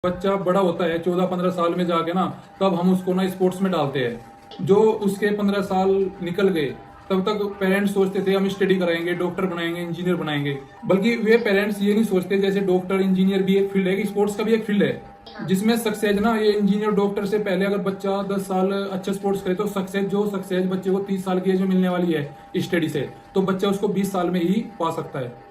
बच्चा बड़ा होता है 14-15 साल में जाके ना, तब हम उसको ना स्पोर्ट्स में डालते हैं। जो उसके 15 साल निकल गए तब तक पेरेंट्स सोचते थे हम स्टडी कराएंगे, डॉक्टर बनाएंगे, इंजीनियर बनाएंगे। बल्कि वे पेरेंट्स ये नहीं सोचते जैसे डॉक्टर इंजीनियर भी एक फील्ड है, स्पोर्ट्स का भी एक फील्ड है जिसमें सक्सेस ना, ये इंजीनियर डॉक्टर से पहले अगर बच्चा 10 साल अच्छा स्पोर्ट्स करे तो सक्सेस बच्चे को 30 साल की एज में मिलने वाली है स्टडी से, तो बच्चा उसको 20 साल में ही पा सकता है।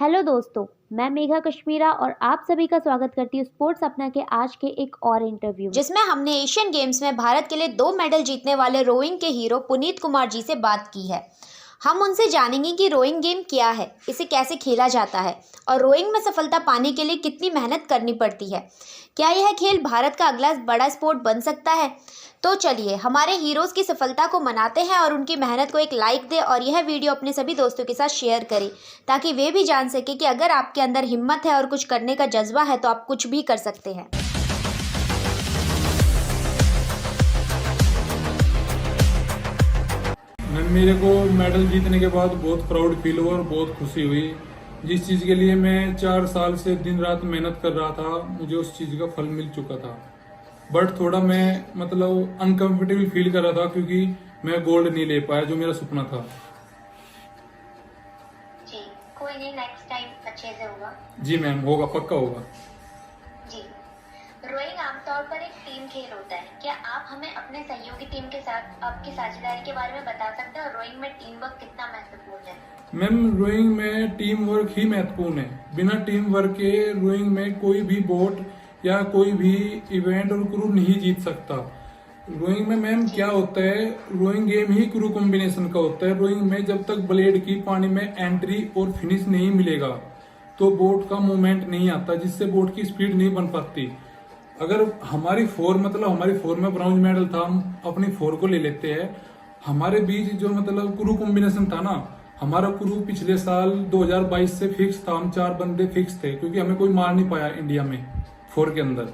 हेलो दोस्तों, मैं मेघा कश्मीरा और आप सभी का स्वागत करती हूँ स्पोर्ट्स अपना के आज के एक और इंटरव्यू जिसमें हमने एशियन गेम्स में भारत के लिए 2 मेडल जीतने वाले रोइंग के हीरो पुनीत कुमार जी से बात की है। हम उनसे जानेंगे कि रोइंग गेम क्या है, इसे कैसे खेला जाता है और रोइंग में सफलता पाने के लिए कितनी मेहनत करनी पड़ती है। क्या यह खेल भारत का अगला बड़ा स्पोर्ट बन सकता है? तो चलिए हमारे हीरोज़ की सफलता को मनाते हैं और उनकी मेहनत को एक लाइक दें और यह वीडियो अपने सभी दोस्तों के साथ शेयर करें ताकि वे भी जान सके कि अगर आपके अंदर हिम्मत है और कुछ करने का जज्बा है तो आप कुछ भी कर सकते हैं। मेरे को मेडल जीतने के बाद बहुत प्राउड फील हुआ और बहुत खुशी हुई। जिस चीज़ के लिए मैं 4 साल से दिन रात मेहनत कर रहा था, मुझे उस चीज़ का फल मिल चुका था। बट थोड़ा मैं अनकंफर्टेबल फील कर रहा था क्योंकि मैं गोल्ड नहीं ले पाया जो मेरा सपना था। जी, कोई नहीं, नेक्स्ट टाइम अच्छे से होगा। जी मैम, होगा, पक्का होगा। जी, रोइंग आमतौर पर एक टीम खेल होता है। क्या आप हमें अपने सहयोगी टीम के साथ आपकी साझेदारी के बारे में बता सकते हैं और रोइंग में टीम वर्क कितना महत्वपूर्ण है? मैम, रोइंग में टीम वर्क ही महत्वपूर्ण है। बिना टीम वर्क के रोइंग में कोई भी बोट या कोई भी इवेंट और क्रू नहीं जीत सकता। रोइंग में मैम क्या होता है, रोइंग गेम ही क्रू कॉम्बिनेशन का होता है। रोइंग में जब तक ब्लेड की पानी में एंट्री और फिनिश नहीं मिलेगा तो बोट का मूवमेंट नहीं आता, जिससे बोट की स्पीड नहीं बन पाती। अगर हमारी फोर में ब्रॉन्ज मेडल था, हम अपनी फोर को ले लेते हैं। हमारे बीच जो क्रू कॉम्बिनेशन था ना, हमारा क्रू पिछले साल 2022 से फिक्स था। हम 4 बंदे फिक्स थे क्योंकि हमें कोई मार नहीं पाया इंडिया में 4 के अंदर।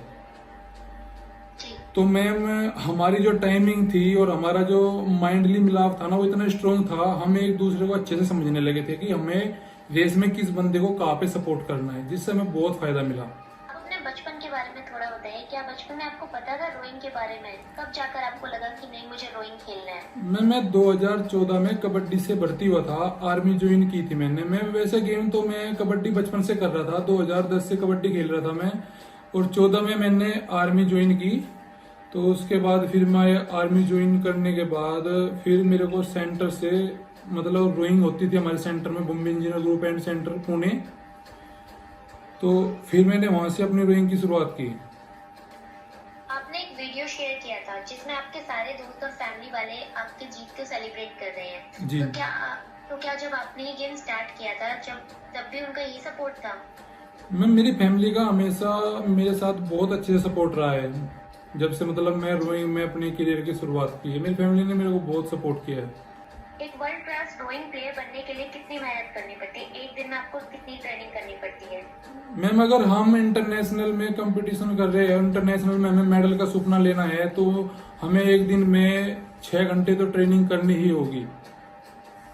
तो मैम हमारी जो टाइमिंग थी और हमारा जो माइंडली मिलाव था ना, वो इतना स्ट्रोंग था। हम एक दूसरे को अच्छे से समझने लगे थे कि हमें रेस में किस बंदे को कहाँ पे सपोर्ट करना है, जिससे हमें बहुत फायदा मिला। आप अपने बचपन के बारे में थोड़ा बताइए। क्या बचपन में आपको पता था रोइंग के बारे में? कब जाकर आपको लगा कि नहीं, मुझे रोइंग खेलना है? मैं 2014 में कबड्डी से भर्ती हुआ था। आर्मी ज्वाइन की थी मैंने। मैं वैसे गेम तो मैं कबड्डी बचपन से कर रहा था। 2010 से कबड्डी खेल रहा था मैं, और 14 में मैंने आर्मी ज्वाइन की। तो उसके बाद फिर मैं आर्मी ज्वाइन करने के बाद फिर मेरे को सेंटर से रोइंग होती थी हमारे सेंटर में, Bombay engineer group and centre Pune. तो फिर मैंने वहां से अपनी रोइंग की शुरुआत की। आपने एक वीडियो शेयर किया था जिसमें आपके सारे दोस्त और फैमिली वाले आपके जीत को सेलिब्रेट कर रहे हैं। जी। तो क्या जब आपने ये गेम स्टार्ट किया था तब भी उनका यही सपोर्ट था? मैम, मेरी फैमिली का हमेशा मेरे साथ बहुत अच्छे से सपोर्ट रहा है। जब से मैं रोइंग में अपने करियर की शुरुआत की है, मेरी फैमिली ने मेरे को बहुत सपोर्ट किया है। एक वर्ल्ड क्लास रोइंग प्लेयर बनने के लिए कितनी मेहनत करनी पड़ती है? एक दिन में आपको कितनी ट्रेनिंग करनी पड़ती है? मैम, अगर हम इंटरनेशनल में कंपटीशन कर रहे हैं, इंटरनेशनल में हमें मेडल का सपना लेना है, तो हमें एक दिन में 6 घंटे तो ट्रेनिंग करनी ही होगी।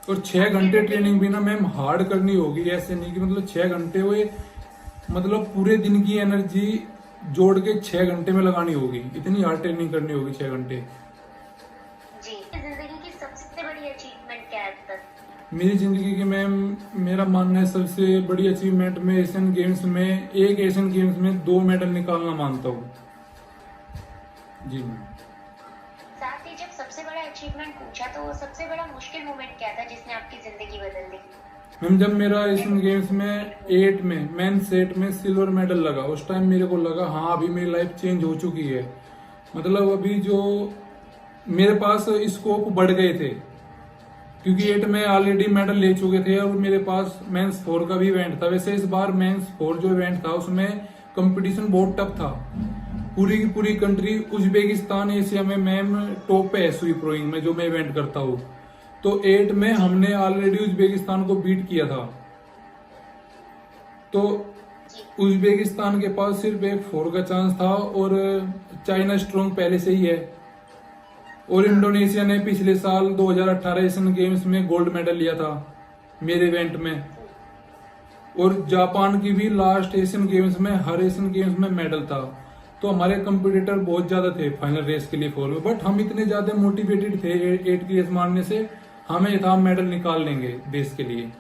और 6 घंटे ट्रेनिंग भी ना मैम हार्ड करनी होगी। ऐसे नहीं कि 6 घंटे हुए, पूरे दिन की एनर्जी जोड़ के 6 घंटे में लगानी होगी। इतनी हार्ड ट्रेनिंग करनी होगी 6 घंटे। जी, जिंदगी की सबसे बड़ी अचीवमेंट क्या है अब तक? मेरी जिंदगी की मैम, मेरा मानना है सबसे बड़ी अचीवमेंट में एशियन गेम्स में 2 मेडल निकालना मानता हूँ। जी मैम। साथ ही जब सबसे बड़ा अचीवमेंट पूछा तो वो सबसे बड़ा मुश्किल मोमेंट क्या था जिसने आपकी जिंदगी बदल दी? मैम, जब मेरा एशियन गेम्स में 8 में मेन सेट में सिल्वर मेडल लगा, उस टाइम मेरे को लगा हाँ, अभी मेरी लाइफ चेंज हो चुकी है। अभी जो मेरे पास स्कोप बढ़ गए थे, क्योंकि 8 में ऑलरेडी मेडल ले चुके थे और मेरे पास मेंस 4 का भी इवेंट था। वैसे इस बार मेंस 4 जो इवेंट था उसमें कंपटीशन बहुत टफ था। पूरी की पूरी कंट्री उज्बेकिस्तान एशिया में मैम टॉप पे है स्वीप रोइंग में, जो मैं इवेंट करता हूँ। तो 8 में हमने ऑलरेडी उज्बेकिस्तान को बीट किया था। तो उज्बेकिस्तान के पास सिर्फ एक 4 का चांस था, और चाइना स्ट्रॉन्ग पहले से ही है। और इंडोनेशिया ने पिछले साल 2018 एशियन गेम्स में गोल्ड मेडल लिया था मेरे इवेंट में। और जापान की भी लास्ट एशियन गेम्स में, हर एशियन गेम्स में मेडल था। तो हमारे कंपटीटर बहुत ज्यादा थे फाइनल रेस के लिए 4 में, बट हम इतने ज्यादा मोटिवेटेड थे 8 की एज मारने से, हमें था मेडल निकाल लेंगे देश के लिए।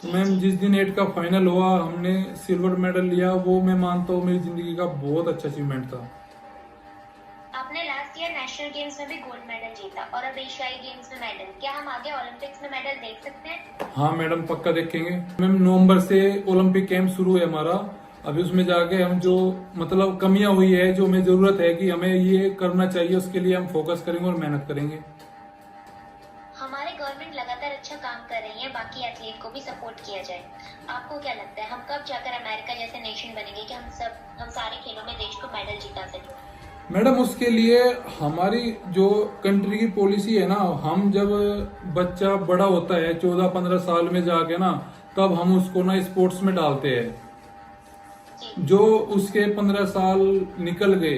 तो मैम जिस दिन 8 का फाइनल हुआ, हमने सिल्वर मेडल लिया, वो मैं मानता हूँ मेरी जिंदगी का बहुत अच्छा अचीवमेंट था। आपने लास्ट ईयर नेशनल गेम्स में भी गोल्ड मेडल जीता और अब एशियाई गेम्स में मेडल। क्या हम आगे ओलंपिक्स में मेडल देख सकते हैं? हाँ मैडम, पक्का देखेंगे मैम। नवंबर से ओलंपिक कैंप शुरू है हमारा। अभी उसमें जाके हम जो मतलब कमियां हुई है, जो हमें जरूरत है कि हमें ये करना चाहिए, उसके लिए हम फोकस करेंगे और मेहनत करेंगे। हमारी गवर्नमेंट लगातार अच्छा काम कर रही है, बाकी एथलीट को भी सपोर्ट किया जाए। आपको क्या लगता है हम कब जाकर अमेरिका जैसे नेशन बनेंगे कि हम सारे खेलों में देश को मेडल जिता सकें? मैडम उसके लिए हमारी जो कंट्री की पॉलिसी है ना, हम जब बच्चा बड़ा होता है 14-15 साल में जाके ना, तब हम उसको ना स्पोर्ट्स में डालते हैं। जो उसके 15 साल निकल गए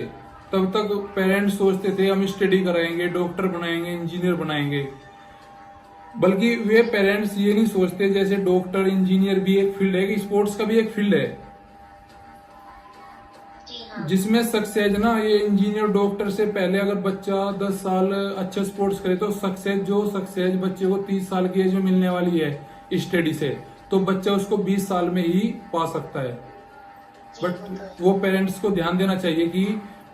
तब तक पेरेंट्स सोचते थे हम स्टडी कराएंगे, डॉक्टर बनाएंगे, इंजीनियर बनाएंगे, बल्कि वे पेरेंट्स ये नहीं सोचते जैसे डॉक्टर इंजीनियर भी एक फील्ड है, कि स्पोर्ट्स का भी एक फील्ड है जिसमें सक्सेस ना, ये इंजीनियर डॉक्टर से पहले अगर बच्चा 10 साल अच्छा स्पोर्ट्स करे तो सक्सेस बच्चे को 30 साल की एज में मिलने वाली है स्टडी से, तो बच्चा उसको 20 साल में ही पा सकता है। बट वो पेरेंट्स को ध्यान देना चाहिए कि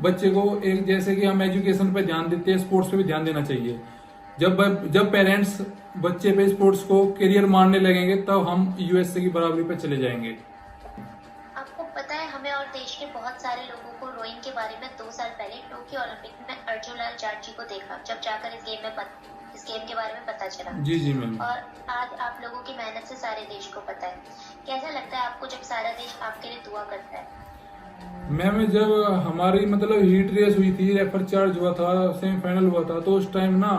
बच्चे को एक, जैसे कि हम एजुकेशन पे ध्यान देते हैं, स्पोर्ट्स पे भी ध्यान देना चाहिए। जब पेरेंट्स बच्चे पे स्पोर्ट्स को करियर मानने लगेंगे, तब हम यूएसए की बराबरी पे चले जाएंगे। आपको पता है हमें और देश के बहुत सारे लोगों को रोइंग के बारे में 2 साल पहले टोक्यो ओलंपिक में अर्जुन लाल जाट जी को देखा, जब जाकर इस गेम के बारे में पता चला। जी मैम। और आज आप लोगों की मेहनत से सारे देश को पता है। कैसा लगता है आपको जब सारा देश आपके लिए दुआ करता है? मैम जब हमारी मतलब हीट रेस हुई थी, रेफर चार्ज हुआ था, सेमीफाइनल हुआ था, तो उस टाइम ना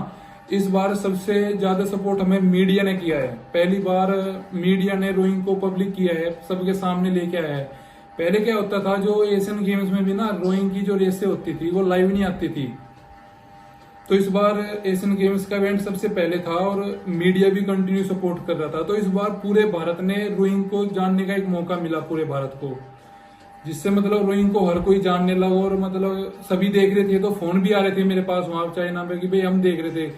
इस बार सबसे ज्यादा सपोर्ट हमें मीडिया ने किया है। पहली बार मीडिया ने रोइंग को पब्लिक किया है, सबके सामने लेके आया है। पहले क्या होता था, जो एशियन गेम्स में भी ना रोइंग की जो रेसें होती थी वो लाइव नहीं आती थी, तो इस बार एशियन गेम्स का इवेंट सबसे पहले था और मीडिया भी कंटिन्यू सपोर्ट कर रहा था। तो इस बार पूरे भारत ने रोइंग को जानने का एक मौका मिला, पूरे भारत को, जिससे मतलब रोइंग को हर कोई जानने लगा और मतलब सभी देख रहे थे। तो फोन भी आ रहे थे मेरे पास वहां चाइना पे कि भाई हम देख रहे थे।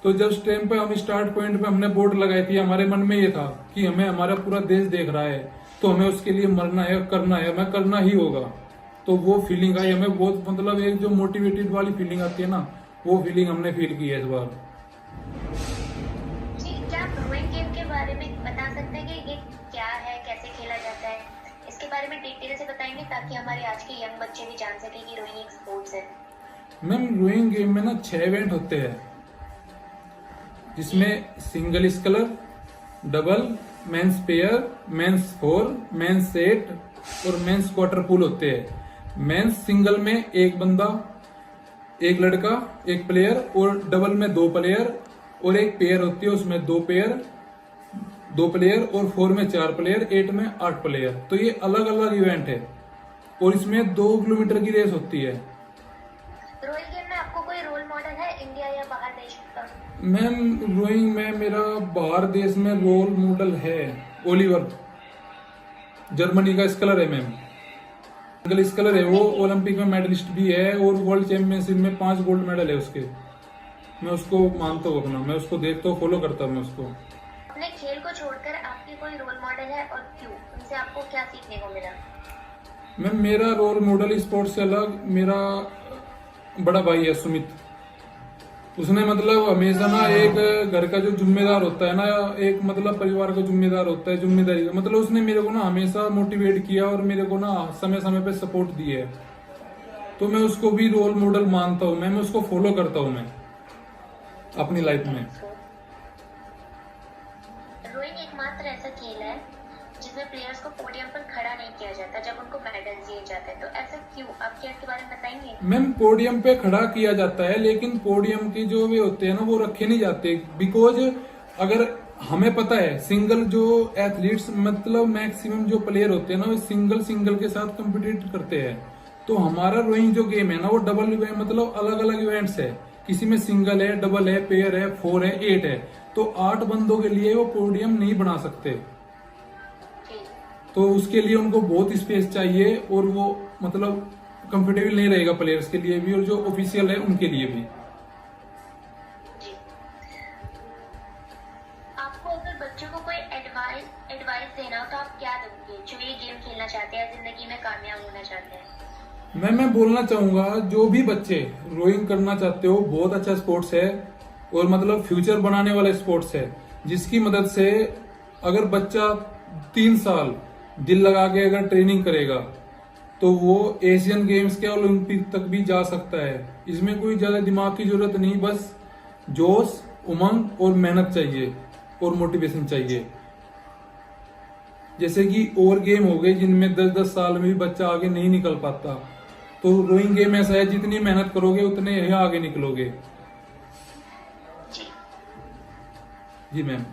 तो जब उस टाइम पे हम स्टार्ट पॉइंट पे हमने बोर्ड लगाई थी, हमारे मन में ये था कि हमें हमारा पूरा देश देख रहा है, तो हमें उसके लिए मरना है, करना है, हमें करना ही होगा। तो वो फीलिंग आई हमें बहुत, मतलब एक जो मोटिवेटेड वाली फीलिंग आती है ना, वो फीलिंग हमने फील की है इस बार। जी, क्या आप रोइंग गेम के बारे में बता सकते हैं कि ये क्या है, कैसे खेला जाता है? इसके बारे में डिटेल से बताएंगे ताकि हमारे आज के यंग बच्चे भी जान सके कि रोइंग एक स्पोर्ट्स है। मैम रोइंग गेम में ना 6 इवेंट होते हैं, जिसमें single scull, double, men's pair, men's 4, men's 8 और मेंस क्वार्टर पूल होते हैं। मेंस सिंगल में एक बंदा, एक लड़का, एक प्लेयर, और डबल में 2 प्लेयर और एक पेयर होती है, उसमें 2 प्लेयर और 4 में 4 प्लेयर, 8 में 8 प्लेयर। तो ये अलग अलग इवेंट है और इसमें 2 किलोमीटर की रेस होती है। रोइंग गेम में आपको कोई रोल मॉडल है इंडिया या बाहर देश का? मैम रोइंग में मेरा बाहर देश में रोल मॉडल है ओलिवर, जर्मनी का स्कलर है मैम, सिंगल स्कलर है वो, ओलंपिक में मेडलिस्ट भी है और वर्ल्ड चैंपियनशिप में 5 गोल्ड मेडल है उसके। मैं उसको मानता हूँ अपना, मैं उसको देखता हूँ, फॉलो करता हूँ मैं उसको। अपने खेल को छोड़कर आपकी कोई रोल मॉडल है और क्यों? उनसे आपको क्या सीखने को मिला? मैम मेरा रोल मॉडल स्पोर्ट्स से अलग मेरा बड़ा भाई है सुमित। उसने मतलब हमेशा ना एक घर का जो जिम्मेदार होता है ना, एक मतलब परिवार का जिम्मेदार होता है, जिम्मेदारी मतलब उसने मेरे को ना हमेशा मोटिवेट किया और मेरे को ना समय समय पे सपोर्ट दी है। तो मैं उसको भी रोल मॉडल मानता हूँ, मैं उसको फॉलो करता हूँ मैं अपनी लाइफ में। रोइंग एकमात्र ऐसा खेल है जिसमें प्लेयर्स को पोडियम पर खड़ा नहीं किया जाता जब उनको मेडल दिए जाते हैं, तो ऐसा क्यों? आप क्या इसके बारे में बताएंगे? मैम पोडियम पे खड़ा किया जाता है, लेकिन पोडियम की जो वे होते हैं ना वो रखे नहीं जाते, बिकॉज अगर हमें पता है सिंगल जो एथलीट्स मतलब मैक्सिमम जो प्लेयर होते हैं ना वो सिंगल के साथ कम्पिटिट करते हैं। तो हमारा रोइंग जो गेम है ना वो डबल इवेंट मतलब अलग अलग इवेंट्स है, किसी में सिंगल है, डबल है, पेयर है, 4 है, 8 है। तो 8 बंदों के लिए वो पोडियम नहीं बना सकते। तो उसके लिए उनको बहुत स्पेस चाहिए और वो मतलब कंफर्टेबल नहीं रहेगा प्लेयर्स के लिए भी और जो ऑफिशियल है उनके लिए भी। जी। आपको अगर बच्चों को कोई एडवाइस देना हो तो आप क्या दोगे, जो ये गेम खेलना चाहते हैं, जिंदगी में कामयाब होना चाहते हैं? मैं बोलना चाहूंगा जो भी बच्चे रोइंग करना चाहते हो, बहुत अच्छा स्पोर्ट्स है और मतलब फ्यूचर बनाने वाला स्पोर्ट्स है, जिसकी मदद से अगर बच्चा 3 साल दिल लगा के अगर ट्रेनिंग करेगा तो वो एशियन गेम्स के ओलंपिक तक भी जा सकता है। इसमें कोई ज्यादा दिमाग की जरूरत नहीं, बस जोश, उमंग और मेहनत चाहिए और मोटिवेशन चाहिए। जैसे कि और गेम हो गए जिनमें 10-10 साल में भी बच्चा आगे नहीं निकल पाता, तो रोइंग गेम ऐसा है जितनी मेहनत करोगे उतने ही आगे निकलोगे। जी। जी मैम।